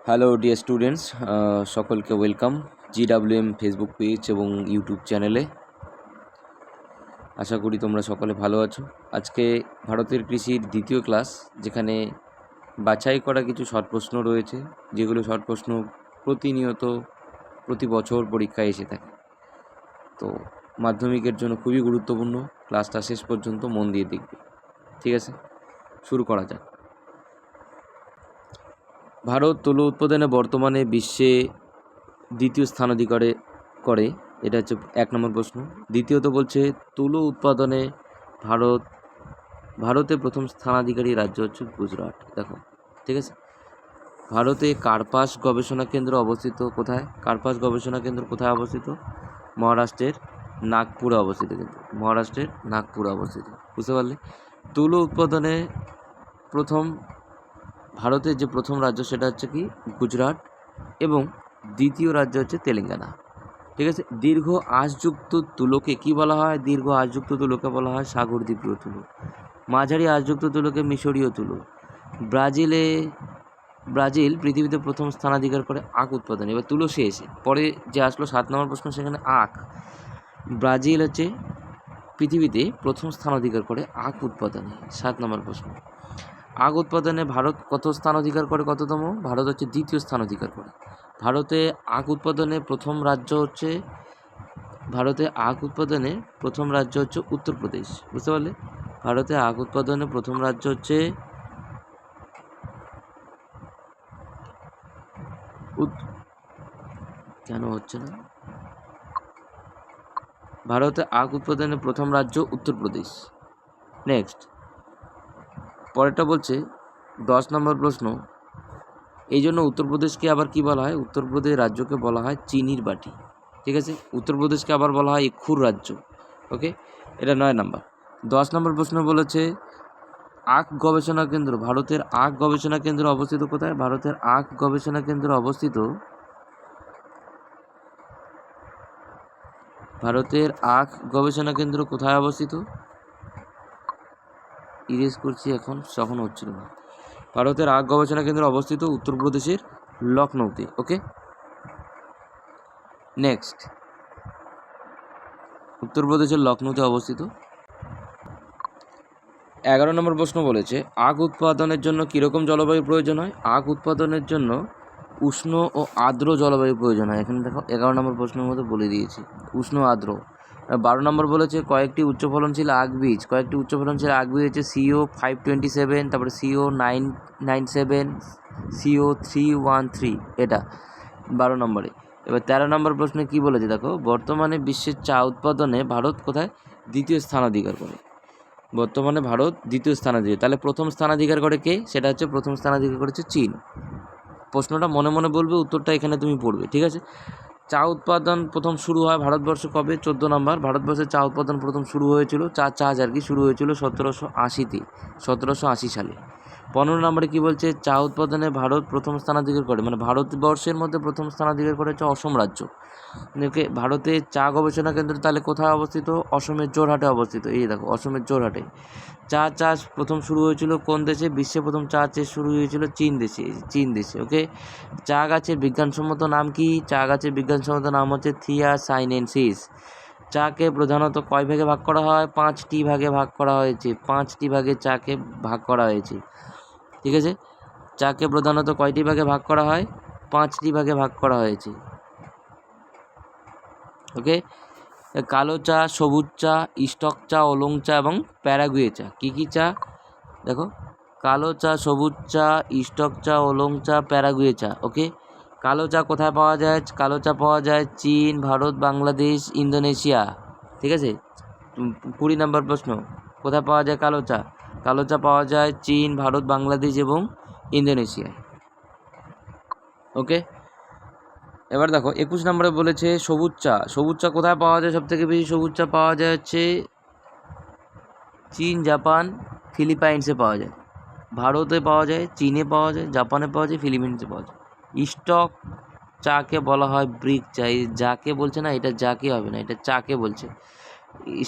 Hello dear students, সকলকে welcome GWM Facebook page এবং YouTube চ্যানেলে। আশা করি তোমরা সকলে ভালো আছো। আজকে ভারতের কৃষির দ্বিতীয় ক্লাস, যেখানে বাছাই করা কিছু শর্ট প্রশ্ন রয়েছে, যেগুলো শর্ট প্রশ্ন প্রতিনিয়ত প্রতি বছর পরীক্ষায় এসে থাকে। তো মাধ্যমিকের জন্য খুবই গুরুত্বপূর্ণ। ক্লাসটা শেষ পর্যন্ত মন দিয়ে দেখবে, ঠিক আছে? শুরু করা যাক। ভারত তুলো উৎপাদনে বর্তমানে বিশ্বে দ্বিতীয় স্থান অধিকারে করে, এটা হচ্ছে 1 নম্বর প্রশ্ন। দ্বিতীয়ত বলছে তুলো উৎপাদনে ভারতে প্রথম স্থানাধিকারী রাজ্য হচ্ছে গুজরাট। দেখো, ঠিক আছে। ভারতে কার্পাস গবেষণা কেন্দ্র অবস্থিত কোথায়? কার্পাস গবেষণা কেন্দ্র কোথায় অবস্থিত? মহারাষ্ট্রের নাগপুরে অবস্থিত। কিন্তু মহারাষ্ট্রের নাগপুরে অবস্থিত, বুঝতে পারলে? তুলো উৎপাদনে ভারতের যে প্রথম রাজ্য সেটা হচ্ছে কি গুজরাট, এবং দ্বিতীয় রাজ্য হচ্ছে তেলেঙ্গানা, ঠিক আছে। দীর্ঘ আঁশযুক্ত তুলোকে কি বলা হয়? দীর্ঘ আঁশযুক্ত তুলোকে বলা হয় সাগরদ্বীপীয় তুলো। মাঝারি আঁশযুক্ত তুলোকে মিশরীয় তুলো। ব্রাজিল পৃথিবীতে প্রথম স্থানাধিকার করে আখ উৎপাদনে। এবার তুলো শেষে পরে যে আসলো 7 নম্বর প্রশ্ন, সেখানে আখ। ব্রাজিল হচ্ছে পৃথিবীতে প্রথম স্থান অধিকার করে আখ উৎপাদনে। 7 নম্বর প্রশ্ন। আখ উৎপাদনে ভারত কত স্থান অধিকার করে? কততম? ভারত হচ্ছে দ্বিতীয় স্থান অধিকার করে। ভারতে আখ উৎপাদনে প্রথম রাজ্য হচ্ছে উত্তরপ্রদেশ, বুঝতে পারলে? ভারতে আখ উৎপাদনে প্রথম রাজ্য হচ্ছে কেন হচ্ছে না? ভারতে আখ উৎপাদনে প্রথম রাজ্য উত্তরপ্রদেশ। নেক্সট, পরেরটা বলছে 10 নম্বর প্রশ্ন। এই জন্য উত্তরপ্রদেশকে আবার কি বলা হয়? উত্তরপ্রদেশ রাজ্যকে বলা হয় চিনির বাটি, ঠিক আছে। উত্তরপ্রদেশকে আবার বলা হয় ইক্ষুর রাজ্য, ওকে। এটা 9 নম্বর। 10 নম্বর প্রশ্ন বলেছে আখ গবেষণা কেন্দ্র। ভারতের আখ গবেষণা কেন্দ্র অবস্থিত কোথায়? ভারতের আখ গবেষণা কেন্দ্র অবস্থিত কোথায় অবস্থিত? ইরেজ করছি যখন হচ্ছিল না। ভারতের আখ গবেষণা কেন্দ্র অবস্থিত উত্তরপ্রদেশের লখনৌতে, ওকে। নেক্সট, উত্তরপ্রদেশের লখনৌতে অবস্থিত। 11 নম্বর প্রশ্ন বলেছে আখ উৎপাদনের জন্য কীরকম জলবায়ু প্রয়োজন হয়? আখ উৎপাদনের জন্য উষ্ণ ও আর্দ্র জলবায়ু প্রয়োজন হয়। এখানে দেখো 11 নম্বর প্রশ্নের মধ্যে বলে দিয়েছি উষ্ণ আর্দ্র। 12 নম্বর বলেছে কয়েকটি উচ্চ ফলনশীল আখ বীজ হচ্ছে CO 527, তারপরে CO 997, CO 313, এটা 12 নম্বরে। এবার 13 নম্বর প্রশ্নে কি বলেছে দেখো, বর্তমানে বিশ্বের চা উৎপাদনে ভারত কোথায় দ্বিতীয় স্থান অধিকার করে? বর্তমানে ভারত দ্বিতীয় স্থানাধিকার। তাহলে প্রথম স্থানাধিকার করে কে? সেটা হচ্ছে প্রথম স্থানাধিকার করেছে চীন। প্রশ্নটা মনে মনে বলবে, উত্তরটা এখানে তুমি পড়বে, ঠিক আছে। চা উৎপাদন প্রথম শুরু হয় ভারতবর্ষে কবে? 14 নম্বর। ভারতবর্ষে চা উৎপাদন প্রথম শুরু হয়েছিল, চাষ আর কি শুরু হয়েছিল 1780 সালে। 15 নম্বরে কি বলছে? চা উৎপাদনে ভারত প্রথম স্থানাধিকার করে, মানে ভারতবর্ষের মধ্যে প্রথম স্থানাধিকার করেছে অসম রাজ্য। ভারতে চা গবেষণা কেন্দ্র তাহলে কোথায় অবস্থিত? অসমের জোরহাটে অবস্থিত। এই দেখো, অসমের জোরহাটে। চা চাষ প্রথম শুরু হয়েছিল কোন দেশে? বিশ্বে প্রথম চা চাষ শুরু হয়েছিল চীন দেশে, ওকে। চা গাছের বিজ্ঞানসম্মত নাম কি? চা গাছের বিজ্ঞানসম্মত নাম হচ্ছে থিয়াসাইনেনসিস। চাকে প্রধানত কয় ভাগে ভাগ করা হয়? 5টি ভাগে ভাগ করা হয়েছে। 5টি ভাগে চাকে ভাগ করা হয়েছে, ঠিক আছে। চাকে প্রধানত কয়টি ভাগে ভাগ করা হয়? 5টি ভাগে ভাগ করা হয়েছে, ওকে। কালো চা, সবুজ চা, স্টক চা, ওলং চা এবং প্যারাগুয়ে চা। কী চা? দেখো, কালো চা, সবুজ চা, স্টক চা, ওলং চা, প্যারাগুয়ে চা, ওকে। কালো চা কোথায় পাওয়া যায়? কালো চা পাওয়া যায় চীন, ভারত, বাংলাদেশ, ইন্দোনেশিয়া, ঠিক আছে। 20 নম্বর প্রশ্ন, কোথায় পাওয়া যায় কালো চা? কালো চা পাওয়া যায় চীন, ভারত, বাংলাদেশ এবং ইন্দোনেশিয়ায়, ওকে। এবার দেখো 21 নম্বরে বলেছে সবুজ চা কোথায় পাওয়া যায়? সবথেকে বেশি সবুজ চা পাওয়া যায় হচ্ছে চীন, জাপান, ফিলিপাইন্সে পাওয়া যায়। ভারতে পাওয়া যায়, চীনে পাওয়া যায়, জাপানে পাওয়া যায়, ফিলিপাইন্সে পাওয়া যায়। স্টক চাকে বলা হয় ব্রিক চা। এই যাকে বলছে না, এটা যাকে হবে না, এটা চাকে বলছে।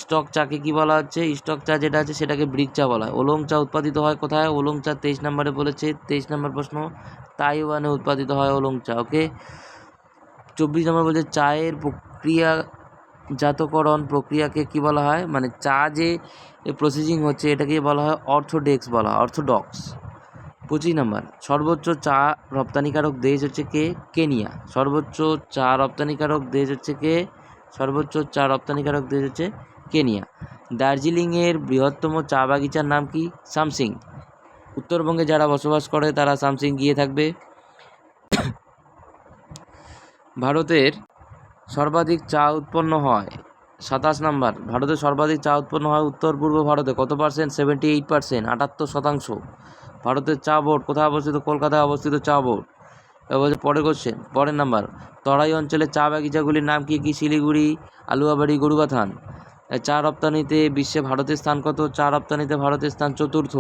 স্টক চাকে কি বলা হচ্ছে? স্টক চা যেটা আছে সেটাকে ব্রিক চা বলা হয়। ওলং চা উৎপাদিত হয় কোথায়? ওলং চা 23 নম্বরে বলেছে, 23 নম্বর প্রশ্ন, তাইওয়ানে উৎপাদিত হয় ওলং চা। ওকে, 24 নম্বর বলছে চায়ের প্রক্রিয়াজাতকরণ প্রক্রিয়াকে কি বলা হয়? মানে চা যে প্রসেসিং হচ্ছে এটাকে বলা হয় অর্থোডক্স বলা হয়, অর্থোডক্স। 25 নম্বর, সর্বোচ্চ চা রপ্তানিকারক দেশ হচ্ছে কে? কেনিয়া। সর্বোচ্চ চা রপ্তানিকারক দেশ হচ্ছে কে? সর্বোচ্চ চা রপ্তানিকারক দেশ হচ্ছে কেনিয়া। দার্জিলিংয়ের বৃহত্তম চা বাগিচার নাম কি? সামসিং। উত্তরবঙ্গে যারা বসবাস করে তারা সামসিং গিয়ে থাকবে। ভারতের সর্বাধিক চা উৎপন্ন হয় 27 নম্বর, ভারতের সর্বাধিক চা উৎপন্ন হয় উত্তর পূর্ব ভারতে। কত পার্সেন্ট? 78%, 78%। ভারতের চা বোর্ড কোথায় অবস্থিত? কলকাতায় অবস্থিত চা বোর্ড। এবার পরের কোশ্চেন, পরের নাম্বার, তরাই অঞ্চলের চা বাগিচাগুলির নাম কি কি? শিলিগুড়ি, আলুয়াবাড়ি, গরুবাথান। চা রপ্তানিতে বিশ্বে ভারতের স্থান কত? চা রপ্তানিতে ভারতের স্থান 4র্থ।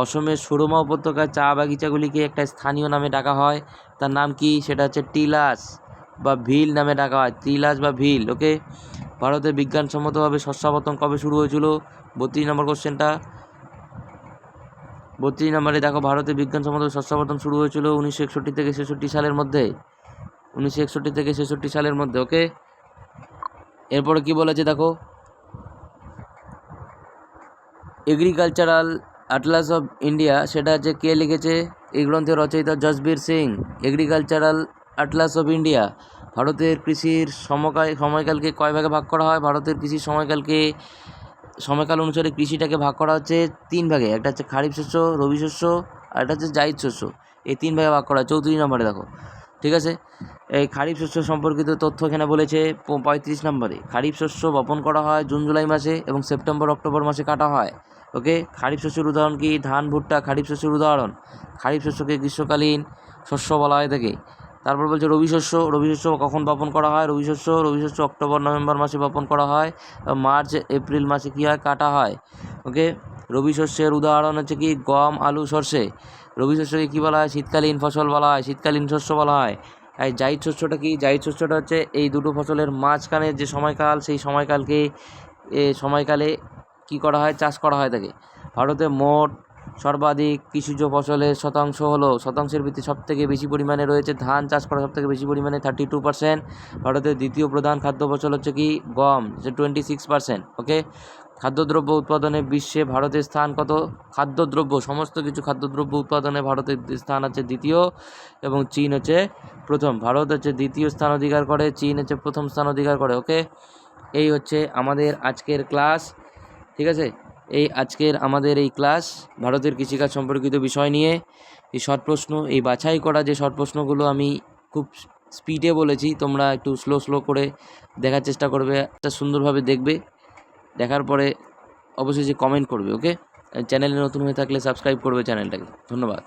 অসমের সুরমা উপত্যকায় চা বাগিচাগুলিকে একটা স্থানীয় নামে ডাকা হয়, তার নাম কি? সেটা হচ্ছে টিলাস বা ভিল নামে ডাকা হয়, টিলাস বা ভিল। ওকে, ভারতে বিজ্ঞানসম্মতভাবে শস্যাবর্তন কবে শুরু হয়েছিল? 32 নম্বর কোশ্চেনটা। 32 নম্বরে দেখো, ভারতে বিজ্ঞানসম্মত শস্যাবর্তন শুরু হয়েছিল 1961 থেকে 66 সালের মধ্যে, 1961 থেকে 66 সালের মধ্যে। ওকে, এরপরে কি বলেছে দেখো, এগ্রিকালচারাল অ্যাটলাস অফ ইন্ডিয়া সেটা হচ্ছে কে লিখেছে? এই গ্রন্থের রচয়িতা Jasbir Singh. Agricultural Atlas of India. ভারতের কৃষির সময়কালকে কয় ভাগে ভাগ করা হয়? ভারতের কৃষির সময়কাল অনুসারে কৃষিটাকে ভাগ করা হচ্ছে 3 ভাগে। একটা হচ্ছে খারিফ শস্য, রবি শস্য, আর একটা হচ্ছে জায়িদ শস্য। এই 3 ভাগে ভাগ করা হয়। 34 নম্বরে দেখো, ঠিক আছে, এই খারিফ শস্য সম্পর্কিত তথ্য এখানে বলেছে 35 নম্বরে। খারিফ শস্য বপন করা হয় জুন জুলাই মাসে এবং সেপ্টেম্বর অক্টোবর মাসে কাটা হয়। ওকে, খারিফ শস্যের উদাহরণ কি? ধান, ভুট্টা খারিফ শস্যের উদাহরণ। খারিফ শস্যকে গ্রীষ্মকালীন শস্য বলা হয় থাকে। তারপর বলছে রবি শস্য। রবি শস্য কখন বপন করা হয়? রবি শস্য অক্টোবর নভেম্বর মাসে বপন করা হয়, মার্চ এপ্রিল মাসে কী হয়? কাটা হয়। ওকে, রবি শস্যের উদাহরণ হচ্ছে কি? গম, আলু, সরষে। রবি শস্যকে কী বলা হয়? শীতকালীন ফসল বলা হয়, শীতকালীন শস্য বলা হয়। আর জায়িদ শস্যটা কি? জায়িদ শস্যটা হচ্ছে এই দুটো ফসলের মাঝখানে যে সময়কাল, সেই সময়কালে কি করা হয়? চাষ করা হয় থাকে। ভারতে মোট সর্বাধিক কৃষিজ ফসলের শতাংশ হলো, শতাংশের ভিত্তি সবথেকে বেশি পরিমাণে রয়েছে ধান চাষ করা সবথেকে বেশি পরিমাণে 32%। ভারতের দ্বিতীয় প্রধান খাদ্য ফসল হচ্ছে কি? গম, যে 26%। ওকে, খাদ্যদ্রব্য উৎপাদনে বিশ্বে ভারতের স্থান কত? খাদ্যদ্রব্য, সমস্ত কিছু খাদ্যদ্রব্য উৎপাদনে ভারতের স্থান হচ্ছে দ্বিতীয় এবং চীন হচ্ছে প্রথম। ভারত হচ্ছে দ্বিতীয় স্থান অধিকার করে, চীন হচ্ছে প্রথম স্থান অধিকার করে। ওকে, এই হচ্ছে আমাদের আজকের ক্লাস, ঠিক আছে। এই আজকের আমাদের এই ক্লাস ভারতের কৃষিকাজ সম্পর্কিত বিষয় নিয়ে। এই শর্ট প্রশ্ন, এই বাছাই করা যে শর্ট প্রশ্নগুলো আমি খুব স্পিডে বলেছি, তোমরা একটু স্লো করে দেখার চেষ্টা করবে, একটা সুন্দরভাবে দেখবে। দেখার পরে অবশ্যই যে কমেন্ট করবে। ওকে, চ্যানেলে নতুন হয়ে থাকলে সাবস্ক্রাইব করবে চ্যানেলটাকে। ধন্যবাদ।